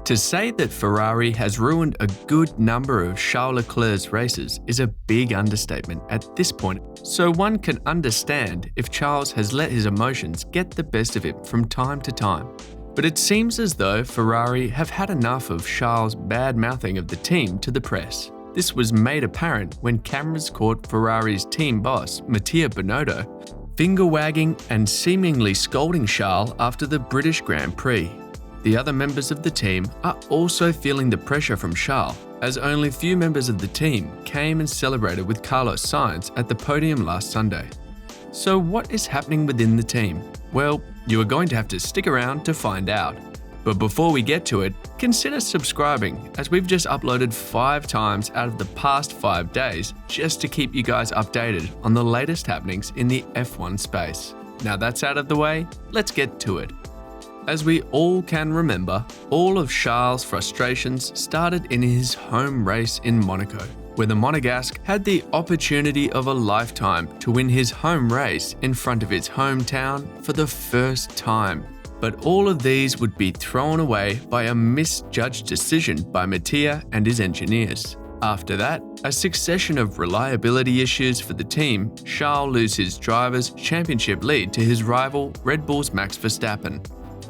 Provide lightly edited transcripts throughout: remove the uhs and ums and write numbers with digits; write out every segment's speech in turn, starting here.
To say that Ferrari has ruined a good number of Charles Leclerc's races is a big understatement at this point, so one can understand if Charles has let his emotions get the best of him from time to time. But it seems as though Ferrari have had enough of Charles' bad-mouthing of the team to the press. This was made apparent when cameras caught Ferrari's team boss, Mattia Binotto, finger-wagging and seemingly scolding Charles after the British Grand Prix. The other members of the team are also feeling the pressure from Charles, as only few members of the team came and celebrated with Carlos Sainz at the podium last Sunday. So what is happening within the team? Well, you are going to have to stick around to find out. But before we get to it, consider subscribing, as we've just uploaded 5 times out of the past 5 days just to keep you guys updated on the latest happenings in the F1 space. Now that's out of the way, let's get to it. As we all can remember, all of Charles' frustrations started in his home race in Monaco, where the Monegasque had the opportunity of a lifetime to win his home race in front of his hometown for the first time. But all of these would be thrown away by a misjudged decision by Mattia and his engineers. After that, a succession of reliability issues for the team, Charles loses his driver's championship lead to his rival Red Bull's Max Verstappen.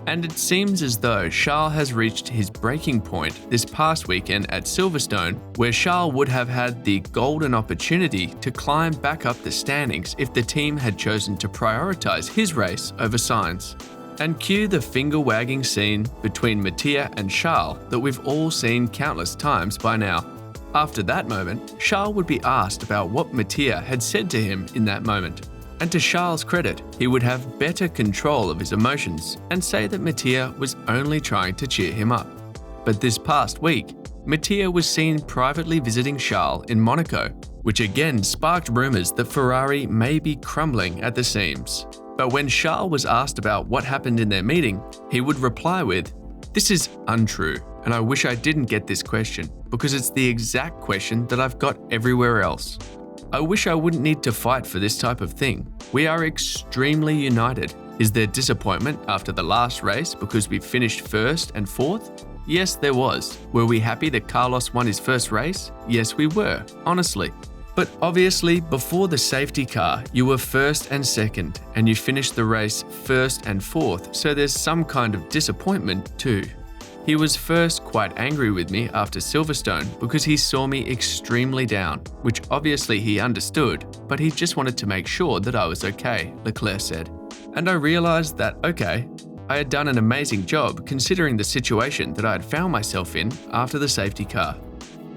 And it seems as though Charles has reached his breaking point this past weekend at Silverstone, where Charles would have had the golden opportunity to climb back up the standings if the team had chosen to prioritise his race over Sainz. And cue the finger-wagging scene between Mattia and Charles that we've all seen countless times by now. After that moment, Charles would be asked about what Mattia had said to him in that moment. And to Charles' credit, he would have better control of his emotions and say that Mattia was only trying to cheer him up. But this past week, Mattia was seen privately visiting Charles in Monaco, which again sparked rumours that Ferrari may be crumbling at the seams. But when Charles was asked about what happened in their meeting, he would reply with, "This is untrue, and I wish I didn't get this question, because it's the exact question that I've got everywhere else. I wish I wouldn't need to fight for this type of thing. We are extremely united. Is there disappointment after the last race because we finished 1st and 4th? Yes, there was. Were we happy that Carlos won his first race? Yes, we were, honestly. But obviously, before the safety car, you were 1st and 2nd, and you finished the race 1st and 4th, so there's some kind of disappointment too." He was first quite angry with me after Silverstone because he saw me extremely down, which obviously he understood, but he just wanted to make sure that I was okay, Leclerc said. And I realised that, okay, I had done an amazing job considering the situation that I had found myself in after the safety car.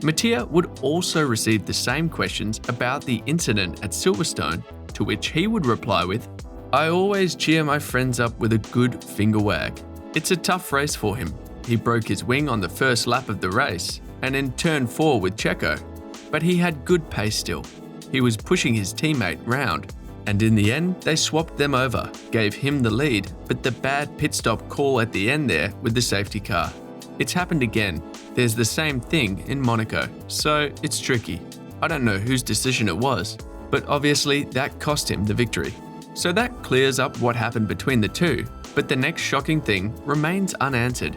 Mattia would also receive the same questions about the incident at Silverstone, to which he would reply with, "I always cheer my friends up with a good finger wag. It's a tough race for him. He broke his wing on the first lap of the race and in turn 4 with Checo, but he had good pace still. He was pushing his teammate round, and in the end they swapped them over, gave him the lead, but the bad pit stop call at the end there with the safety car. It's happened again. There's the same thing in Monaco, so it's tricky. I don't know whose decision it was, but obviously that cost him the victory." So that clears up what happened between the two, but the next shocking thing remains unanswered.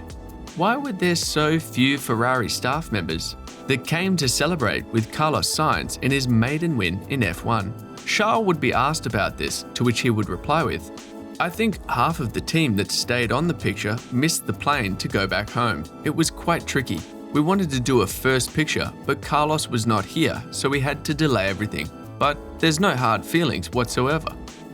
Why were there so few Ferrari staff members that came to celebrate with Carlos Sainz in his maiden win in F1? Charles would be asked about this, to which he would reply with, "I think half of the team that stayed on the picture missed the plane to go back home. It was quite tricky. We wanted to do a first picture, but Carlos was not here, so we had to delay everything. But there's no hard feelings whatsoever."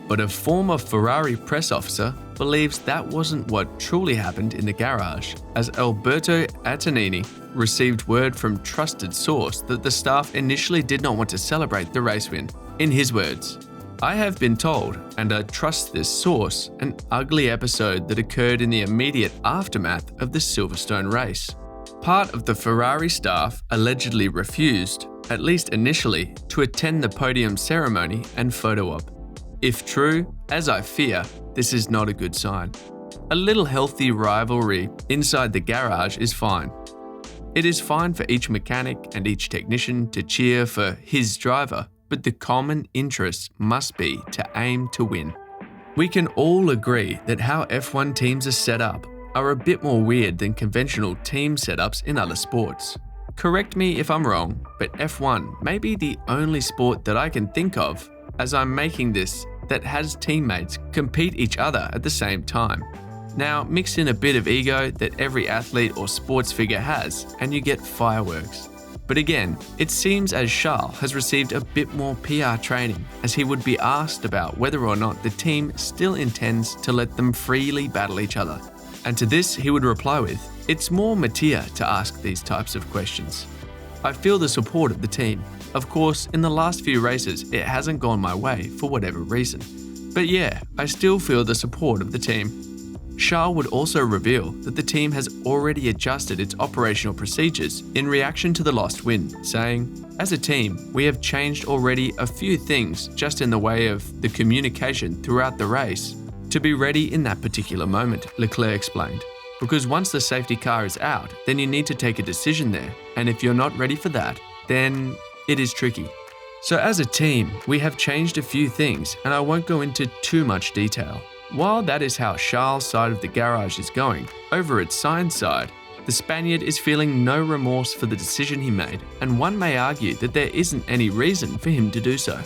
But a former Ferrari press officer believes that wasn't what truly happened in the garage, as Alberto Antonini received word from trusted source that the staff initially did not want to celebrate the race win. In his words, "I have been told, and I trust this source, an ugly episode that occurred in the immediate aftermath of the Silverstone race. Part of the Ferrari staff allegedly refused, at least initially, to attend the podium ceremony and photo op. If true, as I fear, this is not a good sign. A little healthy rivalry inside the garage is fine. It is fine for each mechanic and each technician to cheer for his driver, but the common interest must be to aim to win. We can all agree that how F1 teams are set up, are a bit more weird than conventional team setups in other sports. Correct me if I'm wrong, but F1 may be the only sport that I can think of as I'm making this that has teammates compete each other at the same time. Now, mix in a bit of ego that every athlete or sports figure has, and you get fireworks. But again, it seems as Charles has received a bit more PR training, as he would be asked about whether or not the team still intends to let them freely battle each other. And to this he would reply with, "It's more Mattia to ask these types of questions. I feel the support of the team. Of course, in the last few races, it hasn't gone my way for whatever reason. But yeah, I still feel the support of the team." Charles would also reveal that the team has already adjusted its operational procedures in reaction to the lost win, saying, "As a team, we have changed already a few things just in the way of the communication throughout the race to be ready in that particular moment," Leclerc explained. "Because once the safety car is out, then you need to take a decision there, and if you're not ready for that, then it is tricky. So as a team, we have changed a few things, and I won't go into too much detail." While that is how Charles' side of the garage is going, over at Sainz' side, the Spaniard is feeling no remorse for the decision he made, and one may argue that there isn't any reason for him to do so.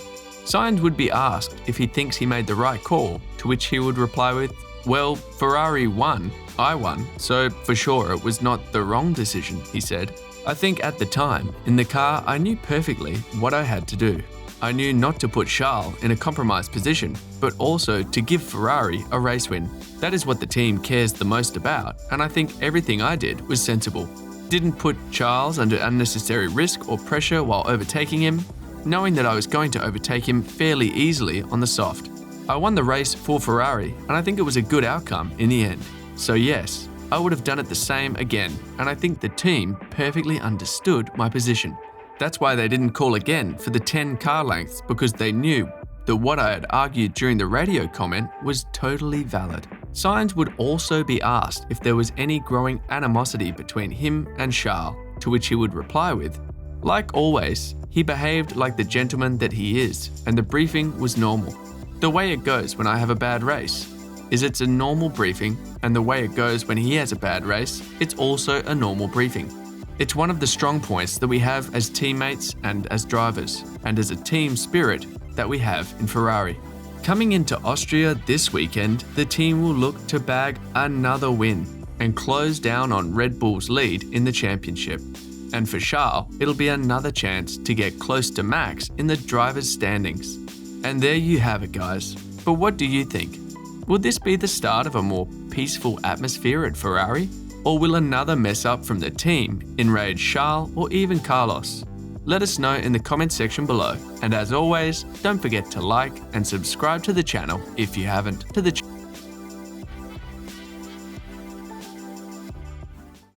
Sainz would be asked if he thinks he made the right call, to which he would reply with, "Well, Ferrari won, I won, so for sure it was not the wrong decision," he said. "I think at the time, in the car, I knew perfectly what I had to do. I knew not to put Charles in a compromised position, but also to give Ferrari a race win. That is what the team cares the most about, and I think everything I did was sensible. Didn't put Charles under unnecessary risk or pressure while overtaking him, knowing that I was going to overtake him fairly easily on the soft. I won the race for Ferrari, and I think it was a good outcome in the end. So yes, I would have done it the same again, and I think the team perfectly understood my position. That's why they didn't call again for the 10 car lengths, because they knew that what I had argued during the radio comment was totally valid." Sainz would also be asked if there was any growing animosity between him and Charles, to which he would reply with, "Like always, he behaved like the gentleman that he is, and the briefing was normal. The way it goes when I have a bad race is it's a normal briefing, and the way it goes when he has a bad race, it's also a normal briefing. It's one of the strong points that we have as teammates and as drivers, and as a team spirit that we have in Ferrari." Coming into Austria this weekend, the team will look to bag another win and close down on Red Bull's lead in the championship. And for Charles, it'll be another chance to get close to Max in the drivers' standings. And there you have it, guys. But what do you think? Will this be the start of a more peaceful atmosphere at Ferrari? Or will another mess up from the team enrage Charles or even Carlos? Let us know in the comment section below. And as always, don't forget to like and subscribe to the channel if you haven't.